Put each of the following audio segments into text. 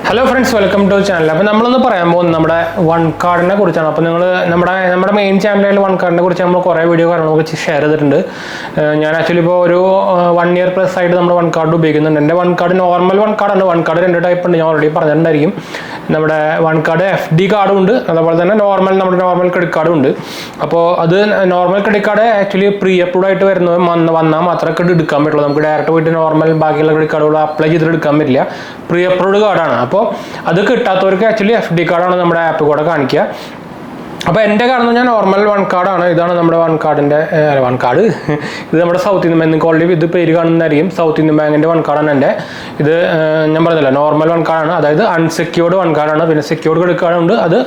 Hello friends, welcome to the channel. അപ്പോൾ നമ്മളൊന്ന് പറയാൻ പോകുന്നത് നമ്മുടെ OneCardനെ കുറിച്ചാണ്. അപ്പോൾ നിങ്ങൾ നമ്മുടെ മെയിൻ ചാനലിൽ OneCardനെ കുറിച്ച് നമ്മൾ കുറേ വീഡിയോ കാര്യങ്ങളൊക്കെ ഷെയർ ചെയ്തിട്ടുണ്ട്. ഞാൻ ആക്ച്വലി ഇപ്പോൾ ഒരു 1 year പ്ലസ് ആയിട്ട് നമ്മൾ OneCard ഉപയോഗിക്കുന്നുണ്ട്. എൻ്റെ OneCard നോർമൽ OneCard ആണ്. OneCard 2 ടൈപ്പ് ഉണ്ട്, ഞാൻ ഓൾറെഡി പറഞ്ഞിട്ടുണ്ടായിരിക്കും. നമ്മുടെ OneCard FD കാർഡും ഉണ്ട്, അതുപോലെ തന്നെ നമ്മുടെ നോർമൽ ക്രെഡിറ്റ് കാർഡും ഉണ്ട്. അപ്പോൾ അത് normal credit card actually pre approved ആയിട്ട് വന്നാൽ മാത്രമേ ക്രെഡിറ്റ് എടുക്കാൻ പറ്റുള്ളൂ. നമുക്ക് ഡയറക്റ്റ് പോയിട്ട് നോർമൽ ബാക്കിയുള്ള ക്രെഡിറ്റ് കാർഡുകൾ അപ്ലൈ ചെയ്തിട്ട് എടുക്കാൻ പറ്റില്ല. പ്രീ അപ്രൂവ്ഡ് കാർഡാണ്. അപ്പോൾ അത് കിട്ടാത്തവർക്ക് ആക്ച്വലി FD കാർഡാണ് നമ്മുടെ ആപ്പ് കൂടെ കാണിക്കുക. അപ്പോൾ എൻ്റെ കാരണം ഞാൻ നോർമൽ OneCard ആണ്. ഇതാണ് നമ്മുടെ OneCardൻ്റെ OneCard. ഇത് നമ്മുടെ സൗത്ത് ഇന്ത്യൻ ബാങ്ക്, നിങ്ങൾക്ക് ഓൾറെഡി ഇത് പേര് കാണുന്നതായിരിക്കും. സൗത്ത് ഇന്ത്യൻ ബാങ്കിൻ്റെ OneCard ആണ് എൻ്റെ. ഇത് ഞാൻ പറഞ്ഞില്ല, നോർമൽ OneCard ആണ്, അതായത് അൺസെക്യൂർഡ് OneCard ആണ്. പിന്നെ സെക്യൂർഡ് ക്രെഡിറ്റ് കാർഡ് ഉണ്ട്, അത്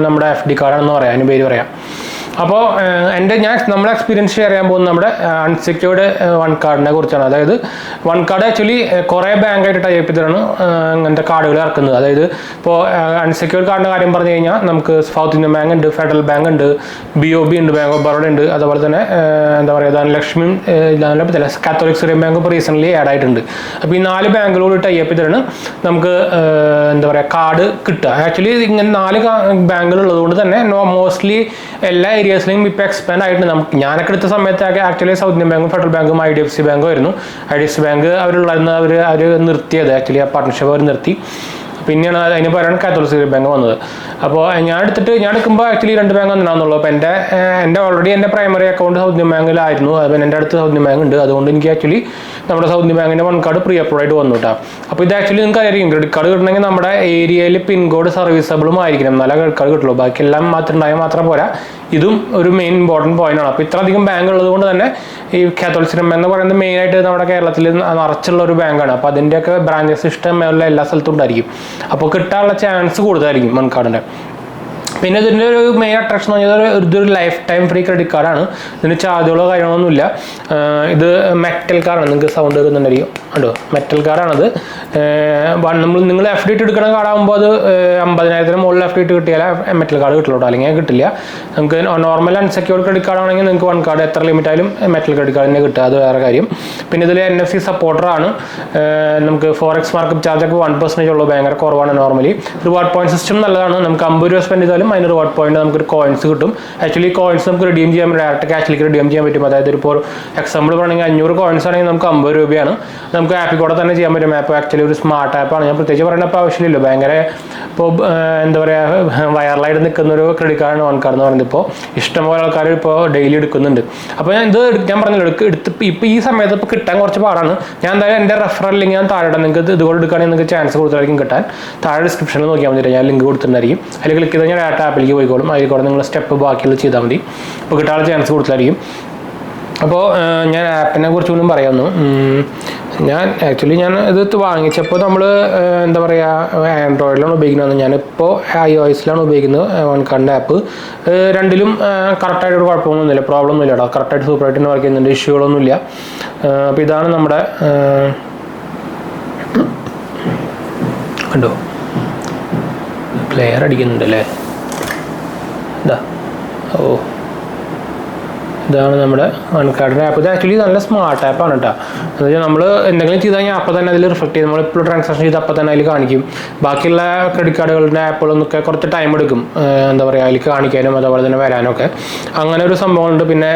നമ്മുടെ FD കാർഡാണെന്ന് പറയാം, അതിന് പേര് പറയാം. അപ്പോൾ നമ്മളെ എക്സ്പീരിയൻസ് ഷെയർ ചെയ്യാൻ പോകുന്നത് നമ്മുടെ അൺസെക്യൂർഡ് OneCardനെ കുറിച്ചാണ്. അതായത് OneCard ആക്ച്വലി കുറേ ബാങ്കായിട്ട് ടൈപ്പ് ചെയ്തിട്ടാണ് അങ്ങനത്തെ കാർഡുകൾ ഇറക്കുന്നത്. അതായത് ഇപ്പോൾ അൺസെക്യൂർഡ് കാർഡിൻ്റെ കാര്യം പറഞ്ഞു കഴിഞ്ഞാൽ നമുക്ക് സൗത്ത് ഇന്ത്യൻ ബാങ്ക് ഉണ്ട്, ഫെഡറൽ ബാങ്ക് ഉണ്ട്, BOB ഉണ്ട്, ബാങ്ക് ഓഫ് ബറോഡ ഉണ്ട്, അതുപോലെ തന്നെ എന്താ പറയുക ധനലക്ഷ്മി, കാത്തോലിക് സിറിയൻ ബാങ്ക് ഇപ്പോൾ റീസെൻ്റ്ലി ആഡ് ആയിട്ടുണ്ട്. അപ്പോൾ ഈ 4 ബാങ്കുകളോട് ടൈപ്പ് ചെയ്തിട്ടാണ് നമുക്ക് എന്താ പറയുക കാർഡ് കിട്ടുക. ആക്ച്വലി ഇങ്ങനെ 4 ബാങ്കുകൾ ഉള്ളതുകൊണ്ട് തന്നെ മോസ്റ്റ്ലി എല്ലാ ഏരിയസിലും ഇപ്പോൾ എക്സ്പാൻഡ് ആയിട്ട് ഞാനൊക്കെ എടുത്ത സമയത്തൊക്കെ ആക്ച്വലി സൗത്ത് ഇന്ത്യൻ ബാങ്കും ഫെഡറൽ ബാങ്കും IDFC ബാങ്കും ആയിരുന്നു. IDFC ബാങ്ക് അവർ നിർത്തിയത്, ആക്ച്വലി ആ പാർട്ട്ണർഷിപ്പ് അവർ നിർത്തി. പിന്നെയാണ് അതിന് പകരം കാത്തോലിക് സിറിയൻ ബാങ്ക് വന്നത്. അപ്പോൾ ഞാൻ എടുക്കുമ്പോൾ ആക്ച്വലി 2 ബാങ്ക് വന്നിട്ടാണെന്നുള്ളൂ. അപ്പോൾ എൻ്റെ ഓൾറെഡി എൻ്റെ പ്രൈമറി അക്കൗണ്ട് സൗത്ത് ഇന്ത്യൻ ബാങ്കിലായിരുന്നു. അതുപോലെ എൻ്റെ അടുത്ത് സൗത്ത് ഇന്ത്യൻ ബാങ്ക് ഉണ്ട്, അതുകൊണ്ട് എനിക്ക് ആക്ച്വലി നമ്മുടെ സൗത്ത് ഇന്ത്യൻ ബാങ്കിൻ്റെ OneCard പ്രീ അപ്രൂവ്ഡ് ആയിട്ട് വന്നു കേട്ടോ. അപ്പോൾ ഇത് ആക്ച്വലി നിങ്ങൾക്ക് അറിയാം, ക്രെഡിറ്റ് കാർഡ് കിട്ടണമെങ്കിൽ നമ്മുടെ ഏരിയയിൽ പിൻകോഡ് സർവീസബിളും ആയിരിക്കണം, എന്നാലേ ക്രെഡിറ്റ് കാർഡ് കിട്ടുള്ളൂ. ബാക്കിയെല്ലാം മാത്രം ഉണ്ടായാൽ മാത്രം പോരാ, ഇതും ഒരു മെയിൻ ഇമ്പോർട്ടൻറ്റ് പോയിന്റ് ആണ്. അപ്പോൾ ഇത്രയധികം ബാങ്ക് ഉള്ളത് കൊണ്ട് തന്നെ ഈ കാത്തോലിക് സിറിയൻ ബാങ്ക് എന്ന് പറയുന്നത് മെയിനായിട്ട് നമ്മുടെ കേരളത്തിൽ നിറച്ചുള്ള ഒരു ബാങ്കാണ്. അപ്പോൾ അതിൻ്റെയൊക്കെ ബ്രാഞ്ചസ് ഇഷ്ടമുള്ള എല്ലാ സ്ഥലത്തും ഉണ്ടായിരിക്കും. അപ്പോൾ കിട്ടാനുള്ള ചാൻസ് കൂടുതലായിരിക്കും OneCardൻ്റെ. പിന്നെ ഇതിൻ്റെ ഒരു മെയിൻ അട്രാക്ഷൻ എന്ന് പറഞ്ഞാൽ ഇതൊരു ലൈഫ് ടൈം ഫ്രീ ക്രെഡിറ്റ് കാർഡാണ്. ഇതിന് ചാർജുകളോ കാര്യങ്ങളൊന്നുമില്ല. ഇത് മെറ്റൽ കാർഡാണ്, നിങ്ങൾക്ക് സൗണ്ട് വരുന്നുണ്ടായിരിക്കും കണ്ടോ, മെറ്റൽ കാർഡാണത്. നിങ്ങൾ FD ഇട്ട് എടുക്കുന്ന കാർഡാകുമ്പോൾ അത് 50,000 മുകളിൽ FD ഇട്ട് കിട്ടിയാൽ മെറ്റൽ കാർഡ് കിട്ടുള്ളൂ, അല്ലെങ്കിൽ കിട്ടില്ല. നമുക്ക് നോർമൽ അൺസെക്യൂർഡ് ക്രെഡിറ്റ് കാർഡ് ആണെങ്കിൽ നിങ്ങൾക്ക് OneCard എത്ര ലിമിറ്റ് ആയാലും മെറ്റൽ ക്രെഡിറ്റ് കാർഡിനെ കിട്ടുക, അത് വേറെ കാര്യം. പിന്നെ ഇതിൽ NFC സപ്പോർട്ടറാണ്. നമുക്ക് ഫോറക്സ് മാർക്കറ്റ് ചാർജൊക്കെ 1% ഉള്ളൂ, ഭയങ്കര കുറവാണ് നോർമലി. റിവാർഡ് പോയിന്റ് സിസ്റ്റം നല്ലതാണ്. നമുക്ക് 50 രൂപ സ്പെൻഡ് ചെയ്താലും അതിന് റിവാർഡ് പോയിന്റ് നമുക്കൊരു കോയിൻസ് കിട്ടും. ആക്ച്വലി കോയിൻസ് നമുക്ക് റിഡീം ചെയ്യാൻ പറ്റും, ഡയറക്റ്റ് ക്യാഷിലേക്ക് റിഡീം ചെയ്യാൻ പറ്റും. അതായത് ഇപ്പോൾ എക്സാമ്പിൾ പറയുകയാണെങ്കിൽ 500 കോയിൻസ് ആണെങ്കിൽ നമുക്ക് 50 രൂപയാണ്. നമുക്ക് ആപ്പിൽ കൂടെ തന്നെ ചെയ്യാൻ പറ്റും. ആപ്പ് ആക്ച്വലി ഒരു സ്മാർട്ട് ആപ്പാണ്, ഞാൻ പ്രത്യേകിച്ച് പറയേണ്ട ഇപ്പോൾ ആവശ്യമില്ലല്ലോ. ഭയങ്കര ഇപ്പോൾ എന്താ പറയുക വൈറലായിട്ട് നിൽക്കുന്ന ഒരു ക്രെഡിറ്റ് കാർഡാണ് OneCard എന്ന് പറയുന്നത്. ഇപ്പോൾ ഇഷ്ടംപോലെ ആൾക്കാർ ഇപ്പോൾ ഡെയിലി എടുക്കുന്നുണ്ട്. അപ്പോൾ ഞാൻ പറഞ്ഞല്ലോ, ഇപ്പോൾ ഈ സമയത്ത് ഇപ്പോൾ കിട്ടാൻ കുറച്ച് പാടാണ്. ഞാൻ എന്തായാലും എൻ്റെ റെഫറൽ ലിങ്ക് ഞാൻ താഴെ നിങ്ങൾക്ക് ഇതുകൊണ്ട് എടുക്കുകയാണെങ്കിൽ നിങ്ങൾക്ക് ചാൻസ് കൊടുത്തായിരിക്കും കിട്ടാൻ. താഴെ ഡിസ്ക്രിപ്ഷനിൽ നോക്കിയാൽ മതി, ഞാൻ ലിങ്ക് കൊടുത്തിട്ടുണ്ടായിരിക്കും. അതിൽ ക്ലിക്ക് ചെയ്ത് കഴിഞ്ഞാൽ ആപ്പിലേക്ക് പോയിക്കോളും. അതിൽ കൂടെ നിങ്ങൾ സ്റ്റെപ്പ് ബാക്കിയുള്ള ചെയ്താൽ മതി. അപ്പോൾ കിട്ടാനുള്ള ചാൻസ് കൊടുത്തായിരിക്കും. അപ്പോൾ ഞാൻ ആപ്പിനെ കുറിച്ചൊന്നും പറയാമെന്നു. ഞാൻ ഇത് വാങ്ങിച്ചപ്പോൾ നമ്മൾ എന്താ പറയുക ആൻഡ്രോയിഡിലാണ് ഉപയോഗിക്കുന്നത്. ഞാനിപ്പോൾ iOS-ലാണ് ഉപയോഗിക്കുന്നത് OneCardൻ്റെ ആപ്പ്. രണ്ടിലും കറക്റ്റായിട്ടൊരു കുഴപ്പമൊന്നുമില്ല, പ്രോബ്ലം ഒന്നുമില്ല കേട്ടോ. കറക്റ്റായിട്ട് സൂപ്പറായിട്ട് തന്നെ വർക്ക് ചെയ്യുന്നുണ്ട്, ഇഷ്യൂകളൊന്നുമില്ല. അപ്പോൾ ഇതാണ് നമ്മുടെ കണ്ടോ, പ്ലെയർ അടിക്കുന്നുണ്ട് അല്ലേ, ഇതാണ് നമ്മുടെ OneCardൻ്റെ ആപ്പ്. ഇത് ആക്ച്വലി നല്ല സ്മാർട്ട് ആപ്പാണ് കേട്ടോ. എന്ന് വെച്ചാൽ നമ്മൾ എന്തെങ്കിലും ചെയ്ത് കഴിഞ്ഞാൽ അപ്പോൾ തന്നെ അതിൽ റിഫ്ലക്ട് ചെയ്യും. നമ്മളിപ്പോൾ ട്രാൻസാക്ഷൻ ചെയ്ത് അപ്പോൾ തന്നെ അതിൽ കാണിക്കും. ബാക്കിയുള്ള ക്രെഡിറ്റ് കാർഡുകളുടെ ആപ്പുകളൊന്നൊക്കെ കുറച്ച് ടൈം എടുക്കും, എന്താ പറയുക അതിൽ കാണിക്കാനും അതുപോലെ തന്നെ വരാനൊക്കെ. അങ്ങനെ ഒരു സംഭവമുണ്ട്. പിന്നെ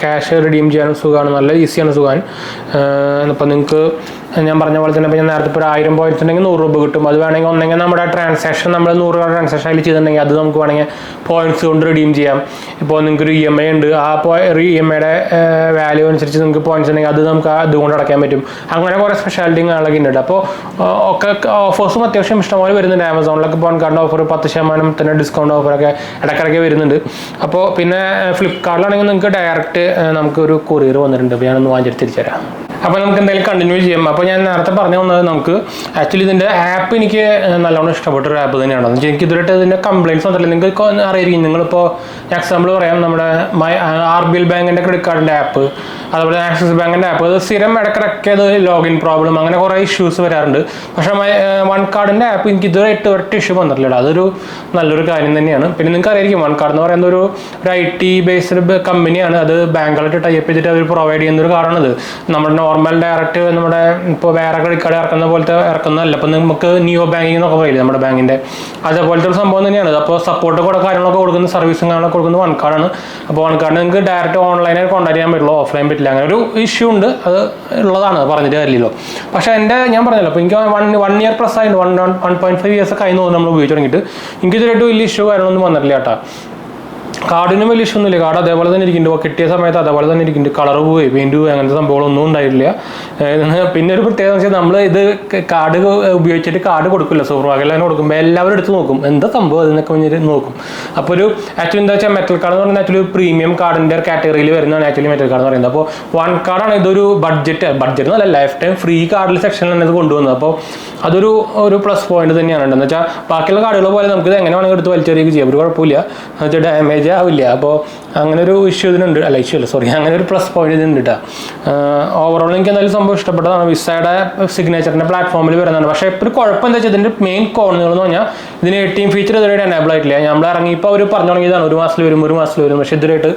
ക്യാഷ് റിഡീം ചെയ്യാനും സുഖമാണ്, നല്ല ഈസിയാണ്, സുഖമാണ്. അപ്പോൾ നിങ്ങൾക്ക് ഞാൻ പറഞ്ഞ പോലെ തന്നെ ഇപ്പോൾ ഞാൻ നേരത്തെ ഇപ്പോൾ 1000 പോയിന്റ്സ് ഉണ്ടെങ്കിൽ 100 രൂപ കിട്ടും. അത് വേണമെങ്കിൽ ഒന്നെങ്കിൽ നമ്മുടെ ട്രാൻസാക്ഷൻ നമ്മൾ 100 രൂപ ട്രാൻസാക്ഷൻ അതിൽ ചെയ്തിട്ടുണ്ടെങ്കിൽ അത് നമുക്ക് വേണമെങ്കിൽ പോയിന്റ്സ് കൊണ്ട് റിഡീം ചെയ്യാം. ഇപ്പോൾ നിങ്ങൾക്ക് ഒരു EMI ഉണ്ട്, ആ EMIയുടെ വാല്യൂ അനുസരിച്ച് നിങ്ങൾക്ക് പോയിന്റ്സ് ഉണ്ടെങ്കിൽ അത് നമുക്ക് അതുകൊണ്ട് അടയ്ക്കാൻ പറ്റും. അങ്ങനെ കുറേ സ്പെഷ്യാലിറ്റി കാര്യങ്ങളൊക്കെ ഉണ്ട്. അപ്പോൾ ഒക്കെ ഓഫേഴ്സും അത്യാവശ്യം ഇഷ്ടംപോലെ വരുന്നുണ്ട്. ആമസോണിലൊക്കെ OneCardൻ്റെ ഓഫർ 10% തന്നെ ഡിസ്കൗണ്ട് ഓഫറൊക്കെ ഇടയ്ക്കിടയ്ക്ക് വരുന്നുണ്ട്. അപ്പോൾ പിന്നെ ഫ്ലിപ്കാർട്ടിലാണെങ്കിൽ നിങ്ങൾക്ക് ഡയറക്റ്റ് നമുക്കൊരു കൊറിയർ വന്നിട്ടുണ്ട്. അപ്പോൾ ഞാനൊന്ന് വാങ്ങിച്ചിട്ട് തിരിച്ചുതരാം. അപ്പോൾ നമുക്ക് എന്തായാലും കണ്ടിന്യൂ ചെയ്യാം. അപ്പോൾ ഞാൻ നേരത്തെ പറഞ്ഞു വന്നത് നമുക്ക് ആക്ച്വലി ഇതിൻ്റെ ആപ്പ് എനിക്ക് നല്ലോണം ഇഷ്ടപ്പെട്ടൊരു ആപ്പ് തന്നെയാണ്. എനിക്ക് ഇതുവരെയായിട്ട് ഇതിൻ്റെ കംപ്ലയിൻറ്റ്സ് ഒന്നുമില്ല. നിങ്ങൾക്ക് അറിയായിരിക്കും, നിങ്ങളിപ്പോൾ എക്സാമ്പിൾ പറയാം, നമ്മുടെ RBL ബാങ്കിൻ്റെ ക്രെഡിറ്റ് കാർഡിൻ്റെ ആപ്പ്, അതുപോലെ ആക്സിസ് ബാങ്കിൻ്റെ ആപ്പ്, അത് സ്ഥിരം ഇടയ്ക്കിടയ്ക്ക് അത് ലോഗിൻ പ്രോബ്ലം അങ്ങനെ കുറേ ഇഷ്യൂസ് വരാറുണ്ട്. പക്ഷേ OneCardൻ്റെ ആപ്പ് എനിക്ക് ഇതുവരെ ഒരൊറ്റ ഇഷ്യൂ വന്നിട്ടില്ല. അതൊരു നല്ലൊരു കാര്യം തന്നെയാണ്. പിന്നെ നിങ്ങൾക്ക് അറിയായിരിക്കും, OneCard എന്ന് പറയുന്നത് ഒരു IT ബേസ്ഡ് കമ്പനിയാണ്. അത് ബാങ്കുകളായിട്ട് ടൈപ്പ് ചെയ്തിട്ട് അവർ പ്രൊവൈഡ് ചെയ്യുന്ന ഒരു കാരണമാണിത്. നമ്മുടെ നോർമൽ ഡയറക്റ്റ് നമ്മുടെ ഇപ്പോൾ വേറെ ക്രെഡിറ്റ് കാർഡ് ഇറക്കുന്ന പോലത്തെ ഇറക്കുന്നതല്ല. ഇപ്പോൾ നമുക്ക് നിയോ ബാങ്കിങ് എന്നൊക്കെ പറയില്ലേ നമ്മുടെ ബാങ്കിൻ്റെ, അതേപോലത്തെ ഒരു സംഭവം തന്നെയാണ്. അപ്പോൾ സപ്പോർട്ട് കൂടെ കാര്യങ്ങളൊക്കെ കൊടുക്കുന്ന സർവീസും കാര്യങ്ങളൊക്കെ കൊടുക്കുന്നത് OneCard. അപ്പോൾ OneCard നിങ്ങൾക്ക് ഡയറക്റ്റ് ഓൺലൈനായിട്ട് കോൺടാക്ട് ചെയ്യാൻ പറ്റുള്ളൂ, ഓഫ്ലൈൻ പറ്റില്ല. അങ്ങനെ ഒരു ഇഷ്യൂ ഉണ്ട്, അത് ഉള്ളതാണ്, പറഞ്ഞിട്ട് കാര്യമില്ലല്ലോ. പക്ഷേ ഞാൻ പറഞ്ഞല്ലോ, അപ്പോൾ എനിക്ക് 1 year പ്ലസ് ആയിട്ട് 1.5 years ഒക്കെ ആയി തോന്നുന്നു നമ്മൾ ഉപയോഗിച്ച് തുടങ്ങിയിട്ട്. എനിക്കിതുവരെയായിട്ട് വലിയ ഇഷ്യൂ കാര്യങ്ങളൊന്നും വന്നിട്ടില്ല കേട്ടോ. കാർഡിനും വലിയ ഇഷ്യൂ ഒന്നുമില്ല, കാർഡ് അതേപോലെ തന്നെ ഇരിക്കുന്നുണ്ട്, കിട്ടിയ സമയത്ത് അതേപോലെ തന്നെ ഇരിക്കുന്നുണ്ട്, കളർ പോയി പെയിൻറ്റ് പോയി അങ്ങനത്തെ സംഭവങ്ങളൊന്നും ഉണ്ടായിട്ടില്ല. പിന്നെ ഒരു പ്രത്യേകത വെച്ചാൽ നമ്മൾ ഇത് കാർഡ് ഉപയോഗിച്ചിട്ട് കാർഡ് കൊടുക്കില്ല, സൂപ്പർ മാർക്കറ്റിൽ കൊടുക്കുമ്പോൾ എല്ലാവരും എടുത്ത് നോക്കും എന്താ സംഭവം അതിനൊക്കെ വേണ്ടിയിട്ട് നോക്കും. അപ്പോൾ ഒരു ആക്ച്വലി എന്താ വെച്ചാൽ മെറ്റൽ കാർഡ് എന്ന് പറഞ്ഞാൽ ആക്ച്വലി പ്രീമിയം കാർഡിൻ്റെ കാറ്റഗറിയിൽ വരുന്നതാണ് ആക്ച്വലി മെറ്റൽ കാർഡ് എന്ന് പറയുന്നത്. അപ്പോൾ OneCard ആണ് ഇതൊരു ബഡ്ജറ്റ് എന്നല്ല, ലൈഫ് ടൈം ഫ്രീ കാർഡിൽ സെക്ഷനിലാണ് ഇത് കൊണ്ടുവന്നത്. അപ്പോൾ അതൊരു പ്ലസ് പോയിന്റ് തന്നെയാണ്. എന്ന് വെച്ചാൽ ബാക്കിയുള്ള കാർഡുകൾ പോലെ നമുക്ക് ഇത് എങ്ങനെ വേണമെങ്കിൽ എടുത്ത് വലിച്ചെറിയുക ചെയ്യാം, ഒരു കുഴപ്പമില്ല, എന്ന് വെച്ചാൽ ഡാമേജ് ആവില്ല. അപ്പോൾ അങ്ങനെ ഒരു ഇഷ്യൂ ഇതിനുണ്ട്, അങ്ങനെ ഒരു പ്ലസ് പോയിന്റ് ഇതിനുണ്ട് കേട്ടോ. ഓവറോൾ എനിക്ക് എന്തായാലും സംഭവം ഇഷ്ടപ്പെട്ടതാണ്. വിസയുടെ സിഗ്നേച്ചറിൻ്റെ പ്ലാറ്റ്ഫോമിൽ വരുന്നതാണ്. പക്ഷേ ഇപ്പോൾ ഒരു കുഴപ്പം എന്താ വെച്ചാൽ ഇതിൻ്റെ മെയിൻ കോണുകൾ എന്ന് പറഞ്ഞാൽ ഇതിന് ATM ഫീച്ചർ ഇതുവരെ എനേബിൾ ആയിട്ടില്ല. നമ്മൾ ഇറങ്ങിയപ്പോൾ അവർ പറഞ്ഞു തുടങ്ങിയതാണ് 1 മാസത്തിൽ വരും, പക്ഷേ ഇതുവരെയായിട്ട്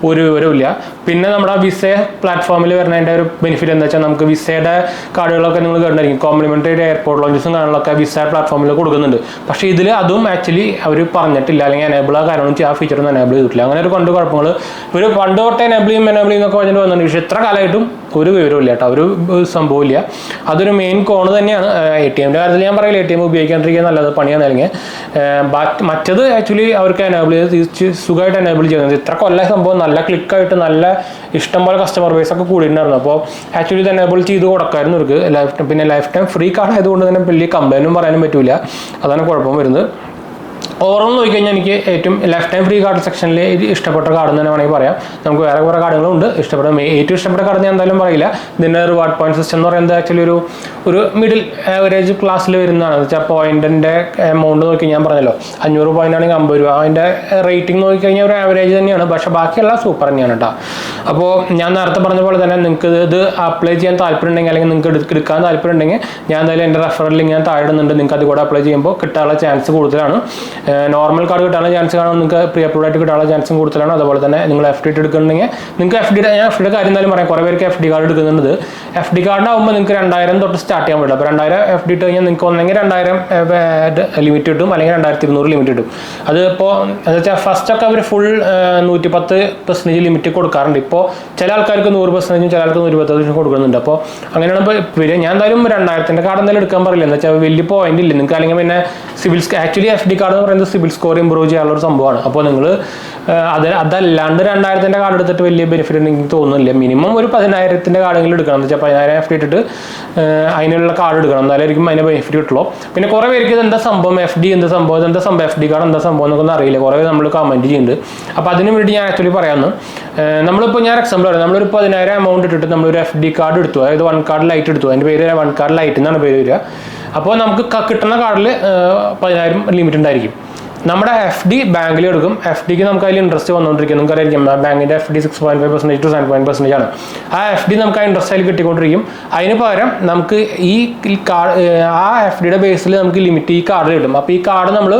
ഒരു വിവരമില്ല. പിന്നെ നമ്മുടെ വിസ പ്ലാറ്റ്ഫോമിൽ വരുന്നതിൻ്റെ ഒരു ബെനിഫിറ്റ് എന്താ വെച്ചാൽ നമുക്ക് വിസയുടെ കാർഡുകളൊക്കെ നിങ്ങൾ കണ്ടിരിക്കും, കോംപ്ലിമെൻ്ററി എയർപോർട്ട് ലോഞ്ചസും കാര്യങ്ങളൊക്കെ വിസ പ്ലാറ്റ്ഫോമിൽ കൊടുക്കുന്നുണ്ട്. പക്ഷേ ഇതിൽ അതും ആക്ച്വലി അവർ പറഞ്ഞിട്ടില്ല, അല്ലെങ്കിൽ എനേബിൾ ആ കാര്യമൊന്നും ആ ഫീച്ചറൊന്നും എനേബിൾ ചെയ്തിട്ടില്ല. അങ്ങനെ ഒരു കുഴപ്പങ്ങൾ ഒരു പണ്ട് തൊട്ട് എനേബിൾ എന്നൊക്കെ പറഞ്ഞിട്ട് വന്നിട്ടുണ്ട്. പക്ഷേ ഇത്ര കാലമായിട്ടും ഒരു വിവരമില്ല കേട്ടോ, ഒരു സംഭവമില്ല. അതൊരു മെയിൻ കോണ് തന്നെയാണ്. ATMൻ്റെ കാര്യത്തിൽ ഞാൻ പറയില്ല, ATM ഉപയോഗിക്കാണ്ടിരിക്കുക നല്ലത്, പണിയാണ്. അല്ലെങ്കിൽ മറ്റത് ആക്ച്വലി അവർക്ക് എനേബിൾ ചെയ്ത് സുഖമായിട്ട് എനേബിൾ ചെയ്യുന്നത്. ഇത്ര കൊല്ലം സംഭവം നല്ല ക്ലിക്കായിട്ട് നല്ല ഇഷ്ടം പോലെ കസ്റ്റമർ ബേസ് ഒക്കെ കൂടിയിട്ടുണ്ടായിരുന്നു. അപ്പോൾ ആക്ച്വലി ഇത് എനേബിൾ ചെയ്ത് കൊടുക്കായിരുന്നു അവർക്ക്. പിന്നെ ലൈഫ് ടൈം ഫ്രീ കാർഡ് ആയതുകൊണ്ട് തന്നെ വലിയ കംപ്ലൈൻറ്റും പറയാനും പറ്റില്ല, അതാണ് കുഴപ്പം വരുന്നത്. ഓവറോൾ നോക്കിക്കഴിഞ്ഞാൽ എനിക്ക് ഏറ്റവും ലൈഫ് ടൈം ഫ്രീ കാർഡ് സെക്ഷനിൽ ഇഷ്ടപ്പെട്ട കാർഡ് എന്ന് തന്നെ വേണമെങ്കിൽ പറയാം. നമുക്ക് വേറെ കുറേ കാർഡുകളുണ്ട്, ഏറ്റവും ഇഷ്ടപ്പെട്ട കാർഡ് ഞാൻ എന്തായാലും പറയില്ല. ഇതിൻ്റെ റിവാർഡ് പോയിന്റ് സിസ്റ്റം എന്ന് പറയുന്നത് ആക്ച്വലി ഒരു മിഡിൽ ആവറേജ് ക്ലാസ്സിൽ വരുന്നതാണ്. എന്ന് വെച്ചാൽ പോയിന്റിൻ്റെ എമൗണ്ട് നോക്കി ഞാൻ പറഞ്ഞല്ലോ, 500 പോയിന്റ് ആണെങ്കിൽ 50 രൂപ. അതിൻ്റെ റേറ്റിംഗ് നോക്കിക്കഴിഞ്ഞാൽ ഒരു ആവറേജ് തന്നെയാണ്, പക്ഷേ ബാക്കിയെല്ലാം സൂപ്പർ തന്നെയാണ് കേട്ടോ. അപ്പോൾ ഞാൻ നേരത്തെ പറഞ്ഞ പോലെ തന്നെ നിങ്ങൾക്ക് ഇത് അപ്ലൈ ചെയ്യാൻ താല്പര്യമുണ്ടെങ്കിൽ, അല്ലെങ്കിൽ നിങ്ങൾക്ക് എടുക്കാൻ താല്പര്യമുണ്ടെങ്കിൽ ഞാൻ എന്തായാലും എൻ്റെ റെഫറൽ ലിങ്ക് ഞാൻ താഴെ ഇടുന്നുണ്ട്. നിങ്ങൾക്ക് അത് കൂടെ അപ്ലൈ ചെയ്യുമ്പോൾ കിട്ടാനുള്ള ചാൻസ് കൂടുതലാണ്. നോർമൽ കാർഡ് കിട്ടാനുള്ള ചാൻസ് കാണും, നിങ്ങൾക്ക് പ്രീ അപ്രൂവ്ഡ് ആയിട്ട് കിട്ടാനുള്ള ചാൻസും കൂടുതലാണ്. അതുപോലെ തന്നെ നിങ്ങൾ FD എടുക്കുന്നുണ്ടെങ്കിൽ നിങ്ങൾക്ക് ഞാൻ FD കാര്യം എന്തായാലും പറയാം. കുറേ പേർക്ക് FD കാർഡ് എടുക്കുന്നുണ്ട്. FD കാർഡാകുമ്പോൾ നിങ്ങൾക്ക് 2000 തൊട്ട് സ്റ്റാർട്ട് ചെയ്യാൻ പറ്റില്ല. അപ്പോൾ 2000 FD ഇട്ട് കഴിഞ്ഞാൽ നിങ്ങൾക്ക് ഒന്നെങ്കിൽ 2000 ലിമിറ്റ് കിട്ടും, അല്ലെങ്കിൽ 2200 ലിമിറ്റ് കിട്ടും. അത് ഇപ്പോൾ എന്താ വെച്ചാൽ ഫസ്റ്റൊക്കെ അവർ ഫുൾ 110% ലിമിറ്റ് കൊടുക്കാറുണ്ട്. ഇപ്പോൾ ചില ആൾക്കാർക്ക് 100%, ചില ആൾക്ക് 120% കൊടുക്കുന്നുണ്ട്. അപ്പോൾ അങ്ങനെയാണ് ഇപ്പോൾ ഞാൻ എന്തായാലും 2000 കാർഡ് എന്തായാലും എടുക്കാൻ പറയില്ല. എന്ന് വെച്ചാൽ വലിയ പോയിന്റ് ഇല്ല നിങ്ങൾക്ക്. അല്ലെങ്കിൽ പിന്നെ ആക്ച്വലി FD കാർഡ് എന്ന് പറയുന്നത് സിബിൽ സ്കോർ ഇമ്പ്രൂവ് ചെയ്യാനുള്ള ഒരു സംഭവമാണ്. അപ്പോൾ നിങ്ങൾ അതല്ലാണ്ട് 2000 കാർഡ് എടുത്തിട്ട് വലിയ ബെനിഫിറ്റ് എനിക്ക് തോന്നുന്നില്ല. മിനിമം ഒരു 10,000 കാർഡെങ്കിലും എടുക്കണം. എന്ന് വെച്ചാൽ 10,000 FD ഇട്ടിട്ട് അതിനുള്ള കാർഡ് എടുക്കണം, എന്നാലായിരിക്കും അതിൻ്റെ ബെനിഫിറ്റ് കിട്ടുള്ളൂ. പിന്നെ കുറേ പേർക്ക് ഇത് എന്താ സംഭവം, FD എന്താ സംഭവം, FD കാർഡ് എന്താ സംഭവം എന്നൊക്കെ അറിയില്ല. കുറേ നമ്മൾ കമൻറ്റ് ചെയ്യുന്നുണ്ട്. അപ്പോൾ അതിന് വേണ്ടി ഞാൻ ആക്ച്വലി പറയാമെന്ന്, നമ്മളിപ്പോൾ ഞാൻ എക്സാമ്പിൾ പറയാം. നമ്മളൊരു 10,000 എമൗണ്ട് ഇട്ടിട്ട് നമ്മളൊരു FD കാർഡ് എടുത്തു, അതായത് OneCard ലൈറ്റ് എടുത്തു. അതിൻ്റെ പേര് OneCard ലൈറ്റ് എന്നാണ് പേര് വരിക. അപ്പോൾ നമുക്ക് കിട്ടുന്ന കാർഡിൽ 10,000 ലിമിറ്റ് ഉണ്ടായിരിക്കും. നമ്മുടെ FD ബാങ്കിൽ എടുക്കും. FDക്ക് നമുക്ക് അതിൽ ഇൻട്രസ്റ്റ് വന്നുകൊണ്ടിരിക്കും. നിങ്ങൾക്ക് അറിയാം ബാങ്കിൻ്റെ FD 6.5% to 7% ആണ്. ആ FD നമുക്ക് ആ ഇൻട്രസ്റ്റ് അതിൽ കിട്ടിക്കൊണ്ടിരിക്കും. അതിന് പകരം നമുക്ക് ഈ കാർഡ് ആ FDയുടെ ബേസിൽ നമുക്ക് ലിമിറ്റ് ഈ കാർഡിൽ കിട്ടും. അപ്പോൾ ഈ കാർഡ് നമ്മൾ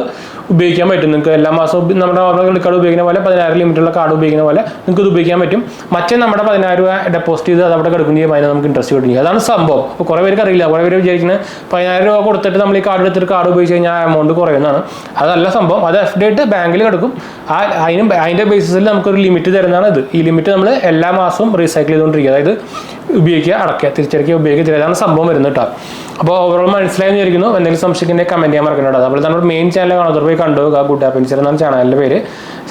ഉപയോഗിക്കാൻ പറ്റും. നിങ്ങൾക്ക് എല്ലാ മാസവും നമ്മുടെ നോർമൽ ക്രെഡിറ്റ് കാർഡ് ഉപയോഗിക്കുന്ന പോലെ 10,000 ലിമിറ്റുള്ള കാർഡ് ഉപയോഗിക്കുന്ന പോലെ നിങ്ങൾക്ക് ഇത് ഉപയോഗിക്കാൻ പറ്റും. മറ്റേ നമ്മുടെ 10,000 രൂപ ഡെപ്പോസിറ്റ് ചെയ്ത് അത് അവിടെ കിടക്കും ചെയ്യും, അതിന് നമുക്ക് ഇൻട്രസ്റ്റ് കിട്ടും. അതാണ് സംഭവം. അപ്പോൾ കുറേ പേർക്ക് അറിയില്ല. കുറേ പേര് വിചാരിക്കുന്നത് 10,000 രൂപ കൊടുത്തിട്ട് നമ്മൾ ഈ കാർഡ് എടുത്തിട്ട് കാർഡ് ഉപയോഗിച്ച് കഴിഞ്ഞാൽ ആ എമൗണ്ട് കുറയുന്നതാണ്. അതല്ല സംഭവം. അത് FD ആയിട്ട് ബാങ്കിൽ കിടക്കും. അതിൻ്റെ ബേസിസിൽ നമുക്കൊരു ലിമിറ്റ് തരുന്നതാണ് ഇത്. ഈ ലിമിറ്റ് നമ്മൾ എല്ലാ മാസവും റീസൈക്കിൾ ചെയ്തുകൊണ്ടിരിക്കുക, അതായത് ഉപയോഗിക്കുക, അടയ്ക്കുക, തിരിച്ചടയ്ക്കുക, ഉപയോഗിക്കുക, ഇതാണ് സംഭവം വരുന്നത് കേട്ടോ. അപ്പോൾ ഓവറോൾ മനസ്സിലായി വിചാരിക്കുന്നു. എന്തെങ്കിലും സംശയിക്കുന്ന കമൻറ്റ് ചെയ്യാൻ മറക്കണ്ട. അതുപോലെ നമ്മുടെ മെയിൻ ചാനൽ കാണാതെ പോയി കണ്ടുപോകുക. 𝘄𝘄𝘄𝗏 എന്നാണ് ചാനലിൻ്റെ പേര്.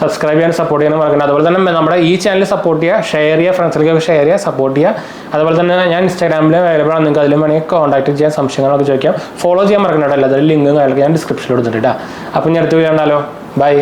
സബ്സ്ക്രൈബ് ചെയ്യാൻ സപ്പോർട്ട് ചെയ്യാൻ മറക്കണ്ട. അതുപോലെ തന്നെ നമ്മുടെ ഈ ചാനൽ സപ്പോർട്ട് ചെയ്യുക, ഷെയർ ചെയ്യുക, ഫ്രണ്ട്സിലേക്ക് ഷെയർ ചെയ്യുക, സപ്പോർട്ട് ചെയ്യുക. അതുപോലെ തന്നെ ഞാൻ ഇൻസ്റ്റാഗ്രാമിൽ അവൈലബിൾ ആണ്. നിങ്ങൾക്ക് അതിലും വേണമെങ്കിൽ കോൺടാക്ട് ചെയ്യാൻ, സംശയങ്ങളൊക്കെ ചോദിക്കാം. ഫോളോ ചെയ്യാൻ മറക്കണ്ട. അതിൽ ലിങ്ക് ഞാൻ ഡിസ്ക്രിപ്ഷനിൽ കൊടുത്തിട്ട്. അപ്പോൾ ഞാൻ അടുത്ത വീഡിയോ കണ്ടാലോ. ബൈ.